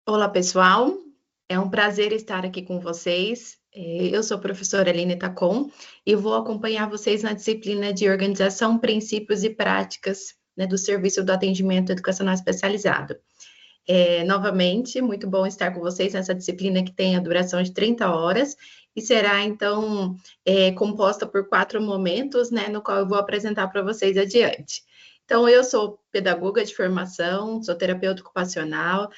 Olá, pessoal. É um prazer estar aqui com vocês. Eu sou a professora Aline Tacon e vou acompanhar vocês na disciplina de Organização, Princípios e Práticas, né, do Serviço do Atendimento Educacional Especializado. Novamente, muito bom estar com vocês nessa disciplina que tem a duração de 30 horas e será, então, composta por 4 momentos, né, no qual eu vou apresentar para vocês adiante. Então, eu sou pedagoga de formação, sou terapeuta ocupacional,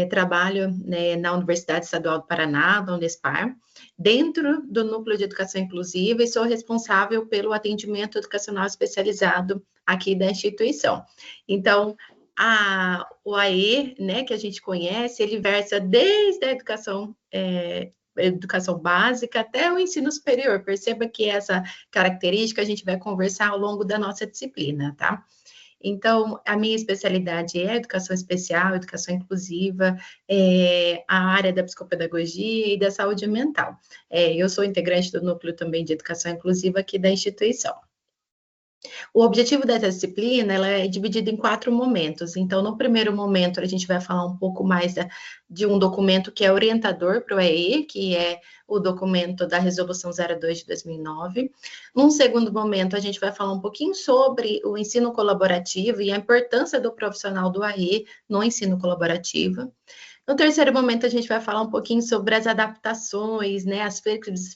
trabalho, né, na Universidade Estadual do Paraná, da Unespar, dentro do Núcleo de Educação Inclusiva e sou responsável pelo atendimento educacional especializado aqui da instituição. Então, o AE, né, que a gente conhece, ele versa desde a educação básica até o ensino superior. Perceba que essa característica a gente vai conversar ao longo da nossa disciplina, tá? Então, a minha especialidade é educação especial, educação inclusiva, a área da psicopedagogia e da saúde mental. Eu sou integrante do núcleo também de educação inclusiva aqui da instituição. O objetivo dessa disciplina, ela é dividida em 4 momentos. Então, no primeiro momento, a gente vai falar um pouco mais de um documento que é orientador para o EE, que é o documento da Resolução 02 de 2009. Num segundo momento, a gente vai falar um pouquinho sobre o ensino colaborativo e a importância do profissional do AE no ensino colaborativo. No terceiro momento, a gente vai falar um pouquinho sobre as adaptações, né, as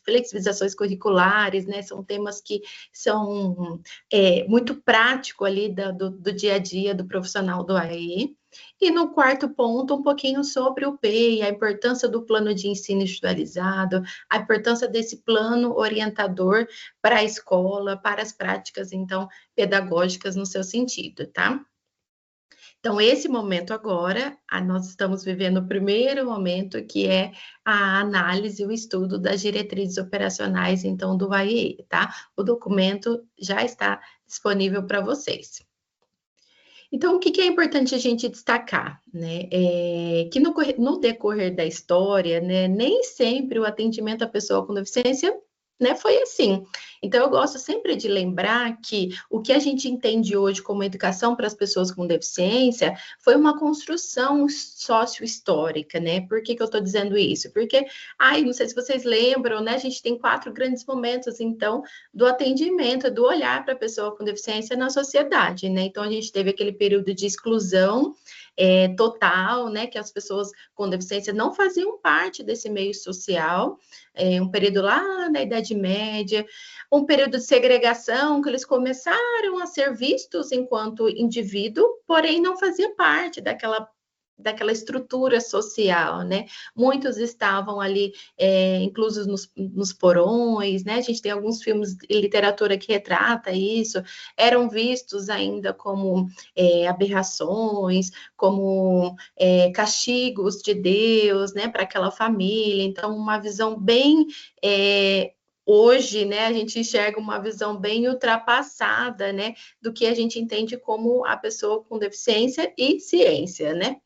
flexibilizações curriculares, né, são temas que são muito práticos ali do dia a dia do profissional do AE. E no quarto ponto, um pouquinho sobre o PEI, a importância do plano de ensino individualizado, a importância desse plano orientador para a escola, para as práticas, então, pedagógicas no seu sentido, tá? Então, esse momento agora, nós estamos vivendo o primeiro momento, que é a análise, o estudo das diretrizes operacionais, então, do AIE, tá? O documento já está disponível para vocês. Então, o que é importante a gente destacar, né? Que no decorrer da história, né, nem sempre o atendimento à pessoa com deficiência, né, foi assim. Então, eu gosto sempre de lembrar que o que a gente entende hoje como educação para as pessoas com deficiência foi uma construção sócio-histórica, né? Por que eu estou dizendo isso? Porque, não sei se vocês lembram, né? A gente tem 4 grandes momentos, então, do atendimento, do olhar para a pessoa com deficiência na sociedade, né? Então, a gente teve aquele período de exclusão total, né? Que as pessoas com deficiência não faziam parte desse meio social, um período lá na Idade Média, um período de segregação, que eles começaram a ser vistos enquanto indivíduo, porém não fazia parte daquela estrutura social, né? Muitos estavam ali inclusos nos porões, né? A gente tem alguns filmes e literatura que retrata isso, eram vistos ainda como aberrações, como castigos de Deus, né? Para aquela família. Então, uma visão bem hoje, né, a gente enxerga uma visão bem ultrapassada, né, do que a gente entende como a pessoa com deficiência e ciência, né?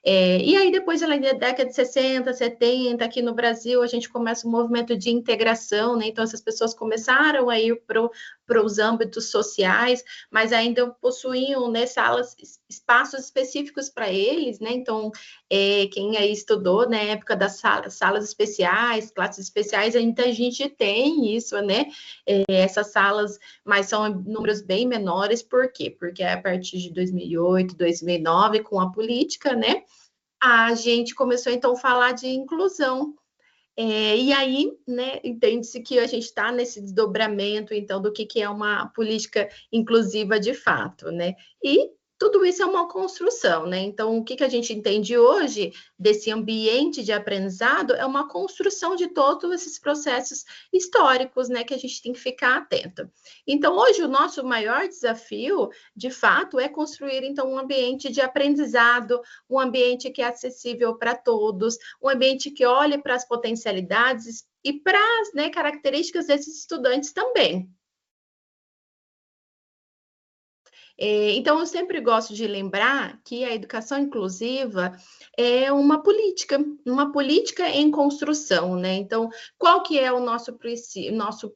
E aí, depois, ali na década de 60, 70, aqui no Brasil, a gente começa um movimento de integração, né? Então, essas pessoas começaram a ir para os âmbitos sociais, mas ainda possuíam, né, espaços específicos para eles, né? Então, quem aí estudou na época das salas especiais, classes especiais, ainda a gente tem isso, né? Essas salas, mas são números bem menores, por quê? Porque a partir de 2008, 2009, com a política, né? A gente começou então a falar de inclusão. E aí, né, entende-se que a gente está nesse desdobramento, então, do que é uma política inclusiva de fato, né? E tudo isso é uma construção, né? Então, o que a gente entende hoje desse ambiente de aprendizado é uma construção de todos esses processos históricos, né, que a gente tem que ficar atento. Então, hoje, o nosso maior desafio, de fato, é construir, então, um ambiente de aprendizado, um ambiente que é acessível para todos, um ambiente que olhe para as potencialidades e para as, né, características desses estudantes também. Então, eu sempre gosto de lembrar que a educação inclusiva é uma política em construção, né? Então, qual que é o nosso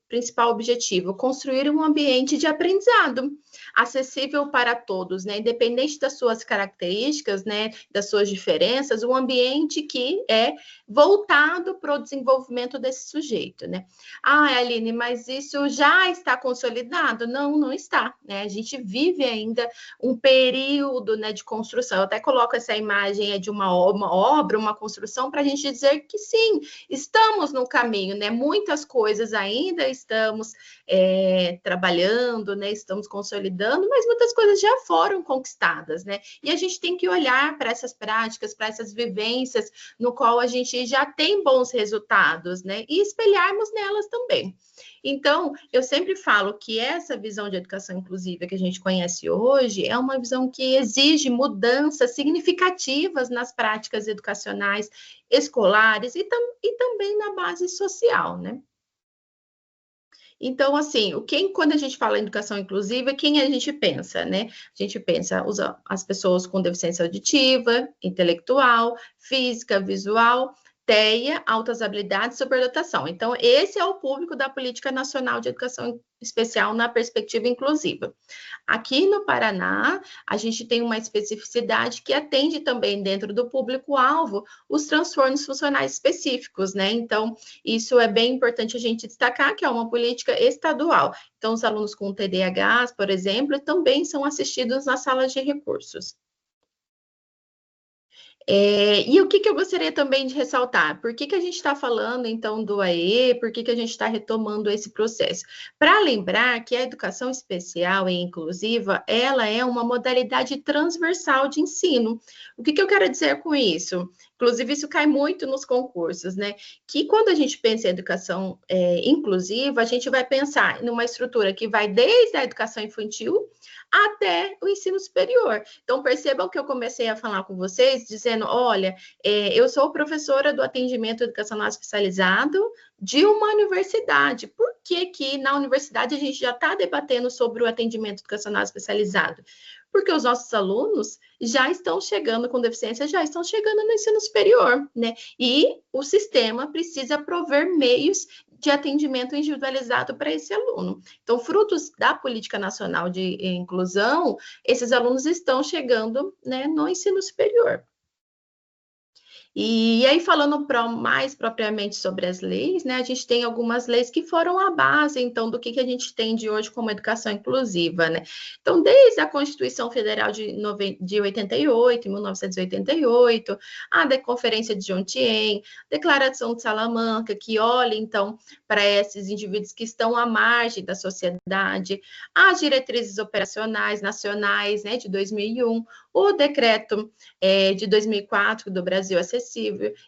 principal objetivo? Construir um ambiente de aprendizado acessível para todos, né? Independente das suas características, né? Das suas diferenças, um ambiente que é voltado para o desenvolvimento desse sujeito, né? Ah, Aline, mas isso já está consolidado? Não, não está, né? A gente vive ainda um período, né, de construção. Eu até coloco essa imagem de uma obra, uma construção, para a gente dizer que sim, estamos no caminho, né? Muitas coisas ainda estamos trabalhando, né? Estamos consolidando, mas muitas coisas já foram conquistadas, né? E a gente tem que olhar para essas práticas, para essas vivências, no qual a gente já tem bons resultados, né? E espelharmos nelas também. Então, eu sempre falo que essa visão de educação inclusiva que a gente conhece hoje é uma visão que exige mudanças significativas nas práticas educacionais escolares e também na base social, né? Então, assim, quando a gente fala em educação inclusiva, quem a gente pensa, né? A gente pensa as pessoas com deficiência auditiva, intelectual, física, visual, TEA, altas habilidades, superdotação. Então, esse é o público da Política Nacional de Educação Especial na perspectiva inclusiva. Aqui no Paraná, a gente tem uma especificidade que atende também dentro do público-alvo os transtornos funcionais específicos, né? Então, isso é bem importante a gente destacar, que é uma política estadual. Então, os alunos com TDAH, por exemplo, também são assistidos nas salas de recursos. E o que eu gostaria também de ressaltar? Por que a gente está falando, então, do AE? Por que a gente está retomando esse processo? Para lembrar que a educação especial e inclusiva, ela é uma modalidade transversal de ensino. O que eu quero dizer com isso? Inclusive, isso cai muito nos concursos, né? Que quando a gente pensa em educação inclusiva, a gente vai pensar numa estrutura que vai desde a educação infantil até o ensino superior. Então, percebam que eu comecei a falar com vocês, dizendo, olha, eu sou professora do atendimento educacional especializado de uma universidade. Por que na universidade a gente já está debatendo sobre o atendimento educacional especializado? Porque os nossos alunos já estão chegando com deficiência, já estão chegando no ensino superior, né? E o sistema precisa prover meios de atendimento individualizado para esse aluno. Então, frutos da Política Nacional de Inclusão, esses alunos estão chegando, né, no ensino superior. E aí, falando mais propriamente sobre as leis, né, a gente tem algumas leis que foram a base, então, do que a gente tem de hoje como educação inclusiva, né? Então, desde a Constituição Federal de 88, 1988, a Conferência de Jontien, Declaração de Salamanca, que olha, então, para esses indivíduos que estão à margem da sociedade, as diretrizes operacionais nacionais, né, de 2001, o decreto de 2004 do Brasil Acessível,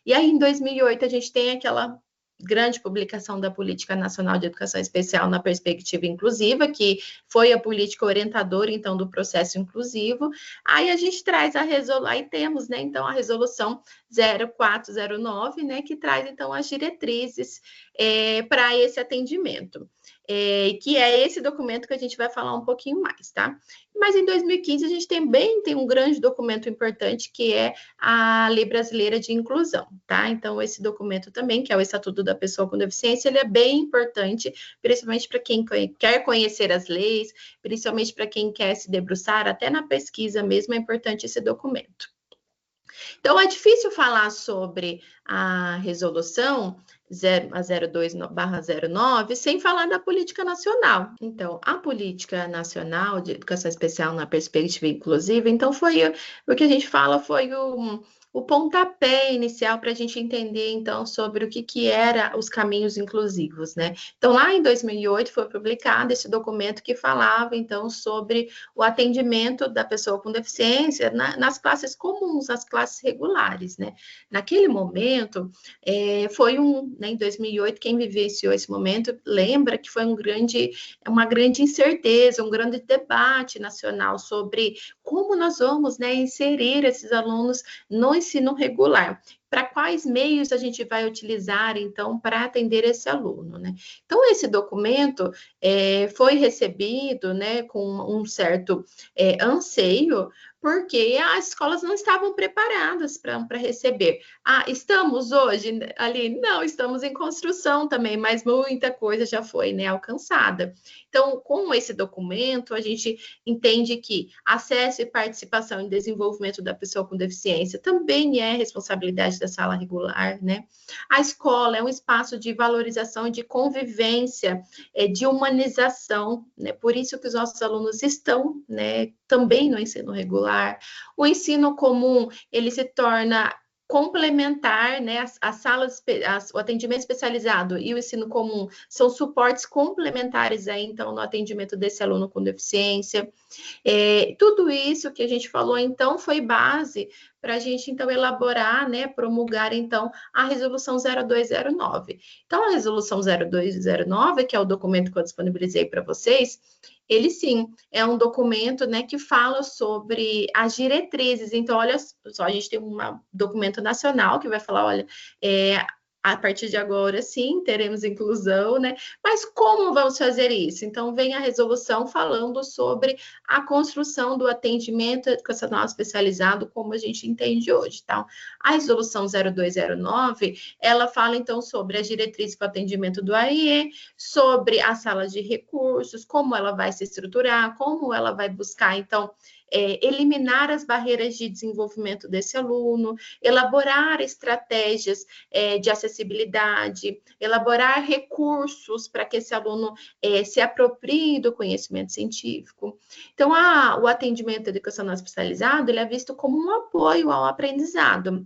e aí em 2008 a gente tem aquela grande publicação da Política Nacional de Educação Especial na Perspectiva Inclusiva, que foi a política orientadora, então, do processo inclusivo. Aí a gente traz aí temos, né, então, a resolução 0409, né, que traz, então, as diretrizes para esse atendimento. Que é esse documento que a gente vai falar um pouquinho mais, tá? Mas em 2015 a gente também tem um grande documento importante que é a Lei Brasileira de Inclusão, tá? Então esse documento também, que é o Estatuto da Pessoa com Deficiência, ele é bem importante, principalmente para quem quer conhecer as leis, principalmente para quem quer se debruçar, até na pesquisa mesmo é importante esse documento. Então, é difícil falar sobre a resolução 02/09 sem falar da política nacional. Então, a política nacional de educação especial na perspectiva inclusiva, então foi o que a gente fala, foi o pontapé inicial para a gente entender, então, sobre o que era os caminhos inclusivos, né? Então, lá em 2008 foi publicado esse documento que falava, então, sobre o atendimento da pessoa com deficiência nas classes comuns, nas classes regulares, né? Naquele momento, foi né, em 2008, quem vivenciou esse momento lembra que foi uma grande incerteza, um grande debate nacional sobre como nós vamos, né, inserir esses alunos no ensino regular. para quais meios a gente vai utilizar, então, para atender esse aluno, né? Então, esse documento foi recebido, né, com um certo anseio, porque as escolas não estavam preparadas para receber. Estamos hoje ali? Não, estamos em construção também, mas muita coisa já foi, né, alcançada. Então, com esse documento, a gente entende que acesso e participação em desenvolvimento da pessoa com deficiência também é responsabilidade da sala regular, né? A escola é um espaço de valorização e de convivência, de humanização, né? Por isso que os nossos alunos estão, né, também no ensino regular. O ensino comum, ele se torna complementar, né? As salas, o atendimento especializado e o ensino comum são suportes complementares aí, então, no atendimento desse aluno com deficiência. Tudo isso que a gente falou, então, foi base para a gente, então, elaborar, né, promulgar, então, a Resolução 0209. Então, a Resolução 0209, que é o documento que eu disponibilizei para vocês, ele, sim, é um documento, né, que fala sobre as diretrizes. Então, olha só, a gente tem um documento nacional que vai falar, olha, a partir de agora, sim, teremos inclusão, né? Mas como vamos fazer isso? Então, vem a resolução falando sobre a construção do atendimento educacional especializado, como a gente entende hoje, tá? A resolução 0209, ela fala, então, sobre as diretrizes para o atendimento do AIE, sobre as salas de recursos, como ela vai se estruturar, como ela vai buscar, então, eliminar as barreiras de desenvolvimento desse aluno, elaborar estratégias de acessibilidade, elaborar recursos para que esse aluno se aproprie do conhecimento científico. Então, o atendimento educacional especializado, ele é visto como um apoio ao aprendizado.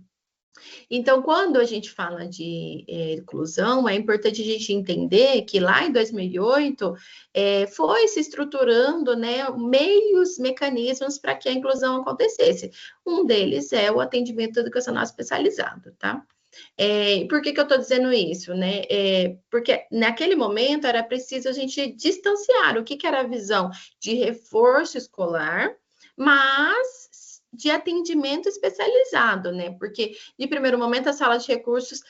Então, quando a gente fala de inclusão, é importante a gente entender que lá em 2008 foi se estruturando, né, meios, mecanismos para que a inclusão acontecesse. Um deles é o atendimento educacional especializado, tá? Por que eu estou dizendo isso, né? Porque naquele momento era preciso a gente distanciar o que era a visão de reforço escolar, mas de atendimento especializado, né? Porque, de primeiro momento, a sala de recursos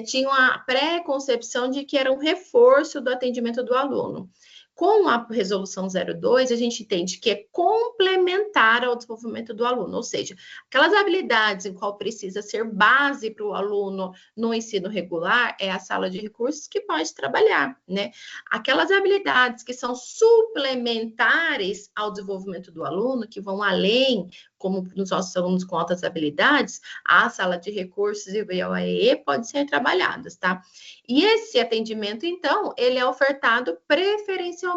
tinha a pré-concepção de que era um reforço do atendimento do aluno. Com a resolução 02, a gente entende que é complementar ao desenvolvimento do aluno, ou seja, aquelas habilidades em qual precisa ser base para o aluno no ensino regular, é a sala de recursos que pode trabalhar, né? Aquelas habilidades que são suplementares ao desenvolvimento do aluno, que vão além, como nos nossos alunos com altas habilidades, a sala de recursos e o AEE podem ser trabalhadas, tá? E esse atendimento, então, ele é ofertado preferencialmente,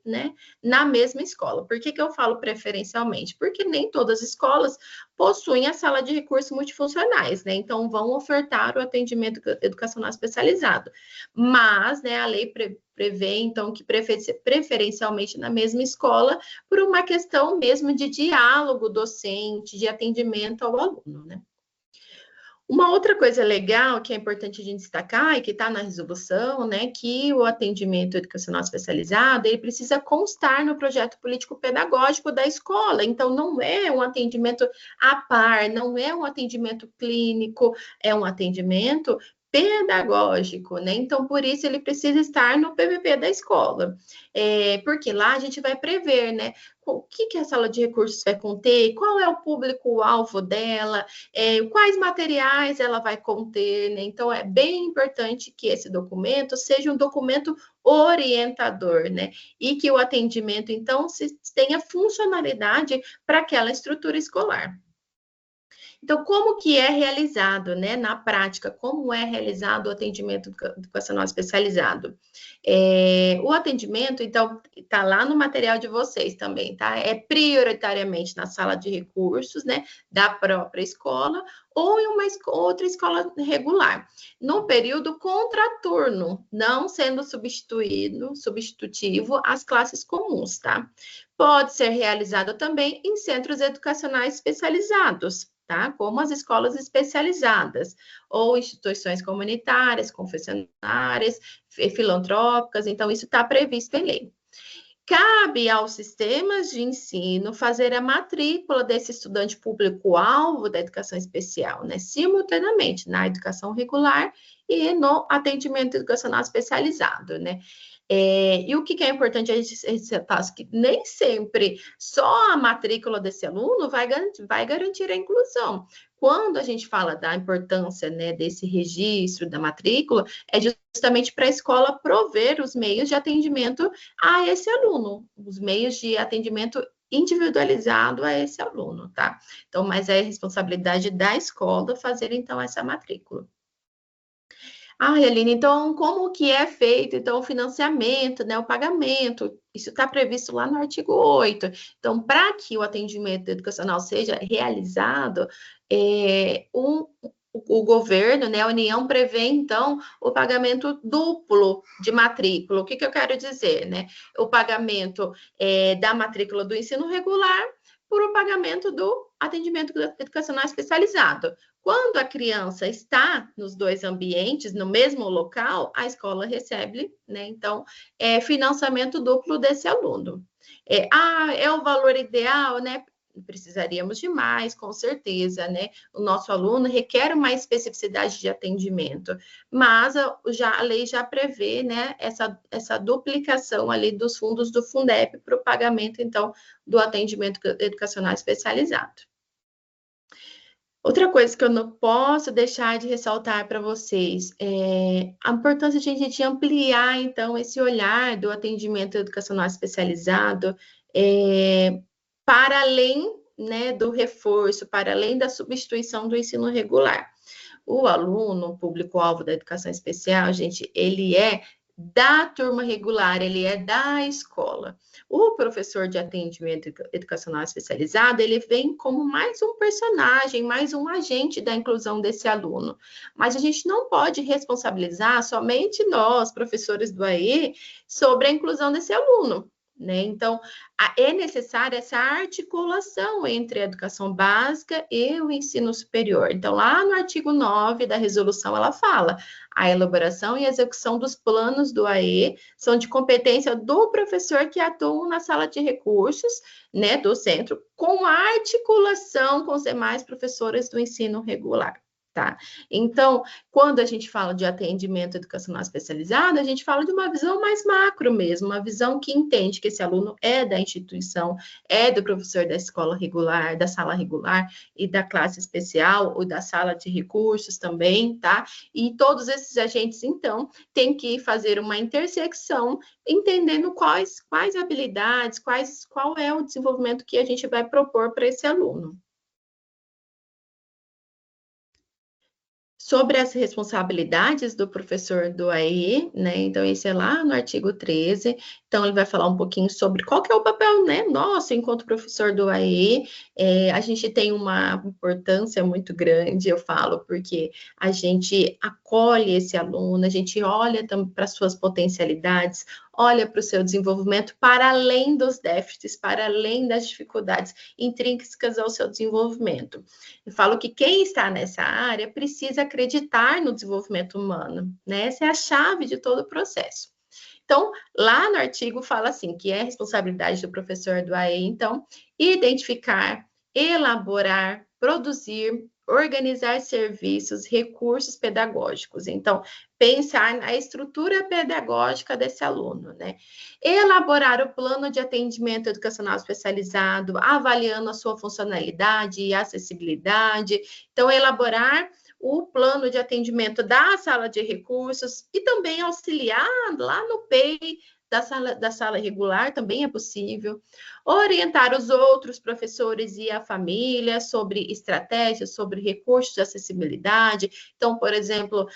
né, na mesma escola. Por que eu falo preferencialmente? Porque nem todas as escolas possuem a sala de recursos multifuncionais, né? Então, vão ofertar o atendimento educacional especializado. Mas, né, a lei prevê, então, que preferencialmente na mesma escola, por uma questão mesmo de diálogo docente, de atendimento ao aluno, né? Uma outra coisa legal que é importante a gente destacar e que está na resolução, né, que o atendimento educacional especializado, ele precisa constar no projeto político-pedagógico da escola. Então, não é um atendimento à par, não é um atendimento clínico, é um atendimento pedagógico, né? Então, por isso, ele precisa estar no PVP da escola. Porque lá a gente vai prever, né? O que a sala de recursos vai conter, qual é o público-alvo dela, quais materiais ela vai conter, né? Então, é bem importante que esse documento seja um documento orientador, né? E que o atendimento, então, tenha funcionalidade para aquela estrutura escolar. Então, como que é realizado, né, na prática, como é realizado o atendimento educacional especializado? O atendimento, então, está lá no material de vocês também, tá? É prioritariamente na sala de recursos, né, da própria escola, ou em uma outra escola regular, no período contraturno, não sendo substitutivo às classes comuns, tá? Pode ser realizado também em centros educacionais especializados, tá? Como as escolas especializadas, ou instituições comunitárias, confessionárias, filantrópicas, então isso está previsto em lei. Cabe aos sistemas de ensino fazer a matrícula desse estudante público-alvo da educação especial, né, simultaneamente na educação regular e no atendimento educacional especializado, né. E o que é importante a gente ressaltar que nem sempre só a matrícula desse aluno vai garantir a inclusão. Quando a gente fala da importância, né, desse registro da matrícula, é justamente para a escola prover os meios de atendimento a esse aluno, os meios de atendimento individualizado a esse aluno, tá? Então, mas é responsabilidade da escola fazer, então, essa matrícula. Aline, então, como que é feito, então, o financiamento, né, o pagamento? Isso está previsto lá no artigo 8. Então, para que o atendimento educacional seja realizado, o governo, né, a União prevê, então, o pagamento duplo de matrícula. O que eu quero dizer, né? O pagamento da matrícula do ensino regular por o pagamento do atendimento educacional especializado. Quando a criança está nos dois ambientes, no mesmo local, a escola recebe, né? Então, financiamento duplo desse aluno. É o valor ideal, né? Precisaríamos de mais, com certeza, né? O nosso aluno requer uma especificidade de atendimento, mas a lei já prevê, né, essa duplicação ali dos fundos do Fundeb para o pagamento, então, do atendimento educacional especializado. Outra coisa que eu não posso deixar de ressaltar para vocês é a importância de a gente ampliar, então, esse olhar do atendimento educacional especializado para além, né, do reforço, para além da substituição do ensino regular. O aluno, público-alvo da educação especial, gente, ele é da turma regular, ele é da escola. O professor de atendimento educacional especializado, ele vem como mais um personagem, mais um agente da inclusão desse aluno. Mas a gente não pode responsabilizar somente nós, professores do AE, sobre a inclusão desse aluno. Né? Então, é necessária essa articulação entre a educação básica e o ensino superior. Então, lá no artigo 9 da resolução, ela fala: a elaboração e execução dos planos do AE são de competência do professor que atua na sala de recursos, né, do centro, com articulação com os demais professores do ensino regular. Tá? Então, quando a gente fala de atendimento educacional especializado, a gente fala de uma visão mais macro mesmo, uma visão que entende que esse aluno é da instituição, é do professor da escola regular, da sala regular e da classe especial, ou da sala de recursos também, tá? E todos esses agentes, então, têm que fazer uma intersecção, entendendo quais habilidades, qual é o desenvolvimento que a gente vai propor para esse aluno. Sobre as responsabilidades do professor do AE, né? Então, esse é lá no artigo 13. Então, ele vai falar um pouquinho sobre qual que é o papel, né, nosso enquanto professor do AE. A gente tem uma importância muito grande, eu falo, porque a gente acolhe esse aluno, a gente olha para as suas potencialidades, olha para o seu desenvolvimento para além dos déficits, para além das dificuldades intrínsecas ao seu desenvolvimento. Eu falo que quem está nessa área precisa acreditar no desenvolvimento humano, né? Essa é a chave de todo o processo. Então, lá no artigo fala assim, que é responsabilidade do professor do AE, então, identificar, elaborar, produzir, organizar serviços, recursos pedagógicos. Então, pensar na estrutura pedagógica desse aluno, né? Elaborar o plano de atendimento educacional especializado, avaliando a sua funcionalidade e acessibilidade. Então, elaborar o plano de atendimento da sala de recursos e também auxiliar lá no PEI da sala regular, também é possível. Orientar os outros professores e a família sobre estratégias, sobre recursos de acessibilidade. Então, por exemplo,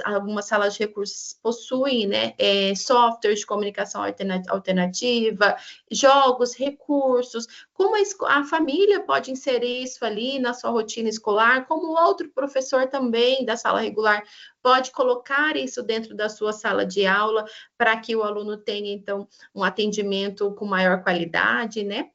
algumas salas de recursos possuem, né, softwares de comunicação alternativa, jogos, recursos. Como a família pode inserir isso ali na sua rotina escolar, como outro professor também da sala regular pode colocar isso dentro da sua sala de aula para que o aluno tenha, então, um atendimento com maior qualidade, né?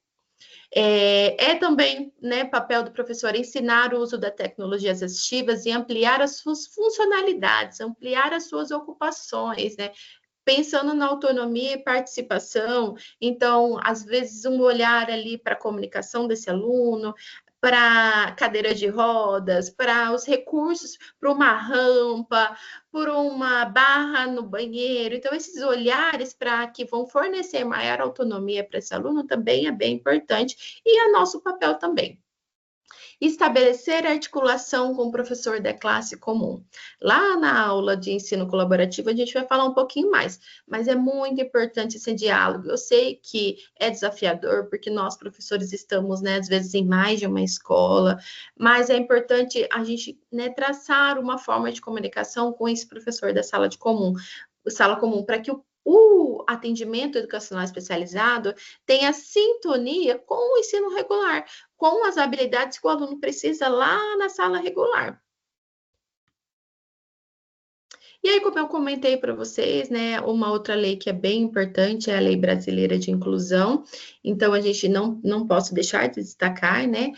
Também, né, papel do professor ensinar o uso das tecnologias assistivas e ampliar as suas funcionalidades, ampliar as suas ocupações, né? pensando na autonomia e participação, então, às vezes, um olhar ali para a comunicação desse aluno, para cadeira de rodas, para os recursos, para uma rampa, por uma barra no banheiro. Então, esses olhares para que vão fornecer maior autonomia para esse aluno também é bem importante, e é nosso papel também. Estabelecer articulação com o professor da classe comum. Lá na aula de ensino colaborativo, a gente vai falar um pouquinho mais, mas é muito importante esse diálogo. Eu sei que é desafiador, porque nós, professores, estamos, né, às vezes, em mais de uma escola, mas é importante a gente, né, traçar uma forma de comunicação com esse professor da sala comum, para que o atendimento educacional especializado tenha sintonia com o ensino regular, com as habilidades que o aluno precisa lá na sala regular. E aí, como eu comentei para vocês, né, uma outra lei que é bem importante é a Lei Brasileira de Inclusão. Então, a gente não posso deixar de destacar, né,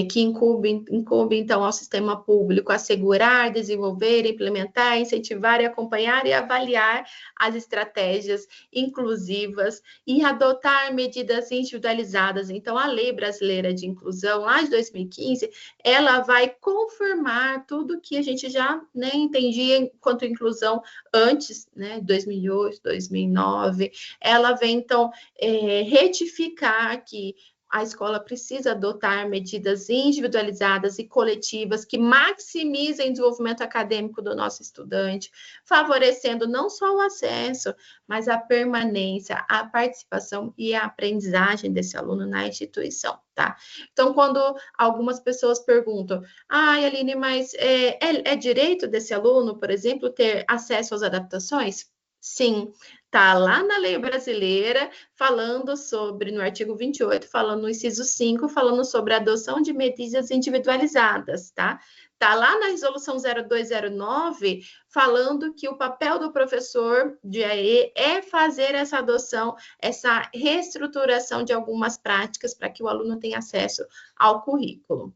que incumbe, então, ao sistema público assegurar, desenvolver, implementar, incentivar e acompanhar e avaliar as estratégias inclusivas e adotar medidas individualizadas. Então, a Lei Brasileira de Inclusão, lá de 2015, ela vai confirmar tudo que a gente já, né, entendia enquanto inclusão antes, né, 2008, 2009. Ela vem, então, retificar que a escola precisa adotar medidas individualizadas e coletivas que maximizem o desenvolvimento acadêmico do nosso estudante, favorecendo não só o acesso, mas a permanência, a participação e a aprendizagem desse aluno na instituição, tá? Então, quando algumas pessoas perguntam, Aline, mas é direito desse aluno, por exemplo, ter acesso às adaptações? Sim, está lá na lei brasileira, falando sobre, no artigo 28, falando no inciso 5, falando sobre a adoção de medidas individualizadas, tá? Está lá na resolução 0209, falando que o papel do professor de AE é fazer essa adoção, essa reestruturação de algumas práticas para que o aluno tenha acesso ao currículo.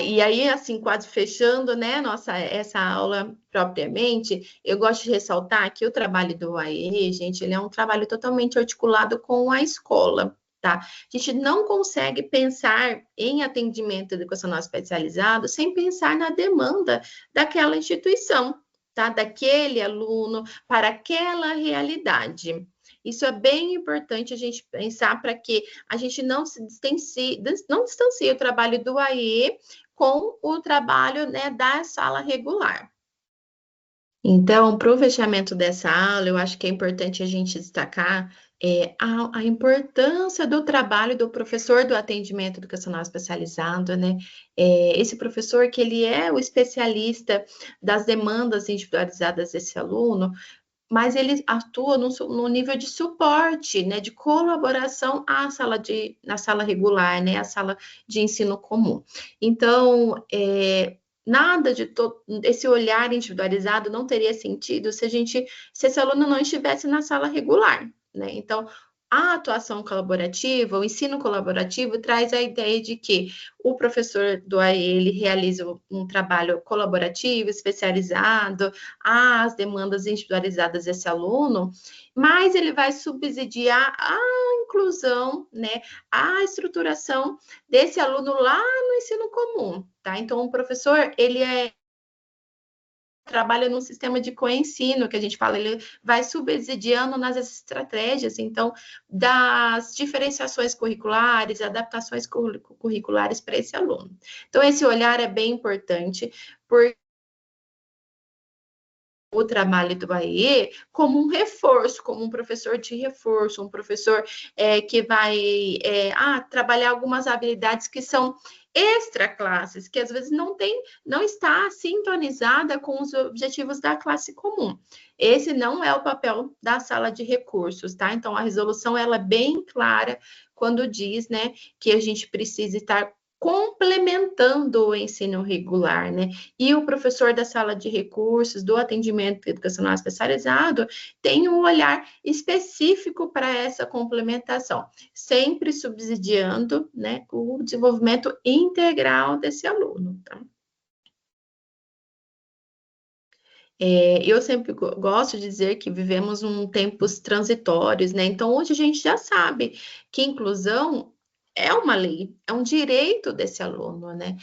E aí, assim, quase fechando, né, essa aula propriamente, eu gosto de ressaltar que o trabalho do AE, gente, ele é um trabalho totalmente articulado com a escola, tá? A gente não consegue pensar em atendimento educacional especializado sem pensar na demanda daquela instituição, tá? Daquele aluno, para aquela realidade. Isso é bem importante a gente pensar para que a gente não distancie o trabalho do AE com o trabalho, né, da sala regular. Então, para o fechamento dessa aula, eu acho que é importante a gente destacar a importância do trabalho do professor do atendimento educacional especializado, né? Esse professor que ele é o especialista das demandas individualizadas desse aluno, mas ele atua no nível de suporte, né, de colaboração na sala regular, né, a sala de ensino comum. Então, nada de esse olhar individualizado não teria sentido se esse aluno não estivesse na sala regular, né? Então, a atuação colaborativa, o ensino colaborativo traz a ideia de que o professor do AE, ele realiza um trabalho colaborativo, especializado, às demandas individualizadas desse aluno, mas ele vai subsidiar a inclusão, né, a estruturação desse aluno lá no ensino comum, tá? Então, o professor, ele trabalha num sistema de coensino, que a gente fala, ele vai subsidiando nas estratégias, então, das diferenciações curriculares, adaptações curriculares para esse aluno. Então, esse olhar é bem importante, porque o trabalho do AE como um reforço, como um professor de reforço, um professor que vai trabalhar algumas habilidades que são extra classes, que às vezes não está sintonizada com os objetivos da classe comum. Esse não é o papel da sala de recursos, tá? Então, a resolução, ela é bem clara quando diz, né, que a gente precisa estar complementando o ensino regular, né? E o professor da sala de recursos, do atendimento educacional especializado, tem um olhar específico para essa complementação, sempre subsidiando, né, o desenvolvimento integral desse aluno, tá? Eu sempre gosto de dizer que vivemos tempos transitórios, né? Então, hoje a gente já sabe que inclusão é uma lei, é um direito desse aluno, né?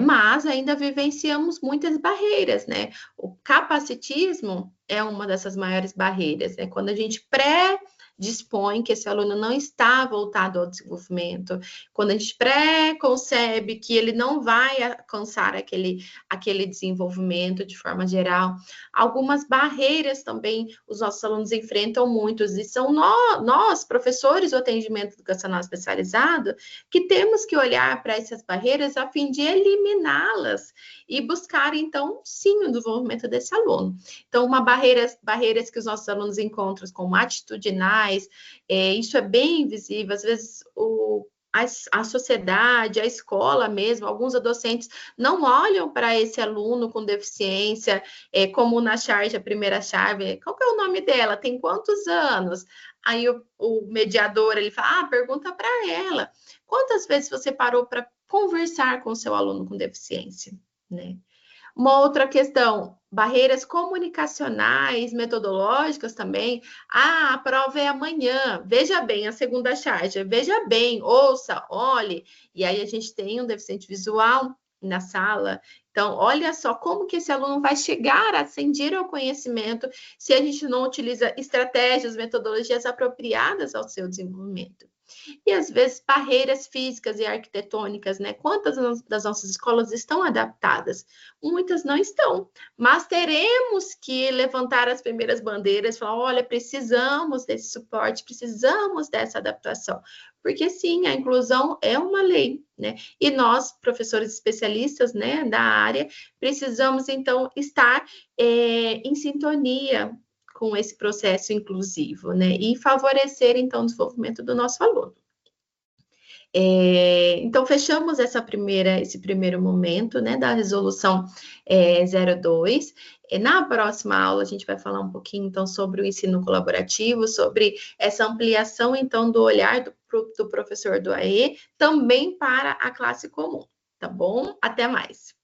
Mas ainda vivenciamos muitas barreiras, né? O capacitismo é uma dessas maiores barreiras, né? Quando a gente pré-dispõe que esse aluno não está voltado ao desenvolvimento, quando a gente pré-concebe que ele não vai alcançar aquele desenvolvimento de forma geral. Algumas barreiras também os nossos alunos enfrentam muitos, e são nós, professores do atendimento educacional especializado, que temos que olhar para essas barreiras a fim de eliminá-las e buscar, então, sim, o desenvolvimento desse aluno. Então, barreiras que os nossos alunos encontram como atitudinais, isso é bem invisível, às vezes a sociedade, a escola mesmo, alguns docentes não olham para esse aluno com deficiência, como na charge, a primeira chave, qual que é o nome dela? Tem quantos anos? Aí o mediador, ele fala, pergunta para ela, quantas vezes você parou para conversar com o seu aluno com deficiência, né? Uma outra questão, barreiras comunicacionais, metodológicas também. A prova é amanhã. Veja bem a segunda charge. Veja bem, ouça, olhe. E aí a gente tem um deficiente visual na sala. Então, olha só como que esse aluno vai chegar a ascender ao conhecimento se a gente não utiliza estratégias, metodologias apropriadas ao seu desenvolvimento. E às vezes barreiras físicas e arquitetônicas, né? Quantas das nossas escolas estão adaptadas? Muitas não estão, mas teremos que levantar as primeiras bandeiras e falar: olha, precisamos desse suporte, precisamos dessa adaptação, porque sim, a inclusão é uma lei, né? E nós, professores especialistas, né, da área, precisamos então estar em sintonia com esse processo inclusivo, né? E favorecer, então, o desenvolvimento do nosso aluno. Então, fechamos esse primeiro momento, né, da resolução 02. Na próxima aula, a gente vai falar um pouquinho, então, sobre o ensino colaborativo, sobre essa ampliação, então, do olhar do professor do AE, também para a classe comum, tá bom? Até mais!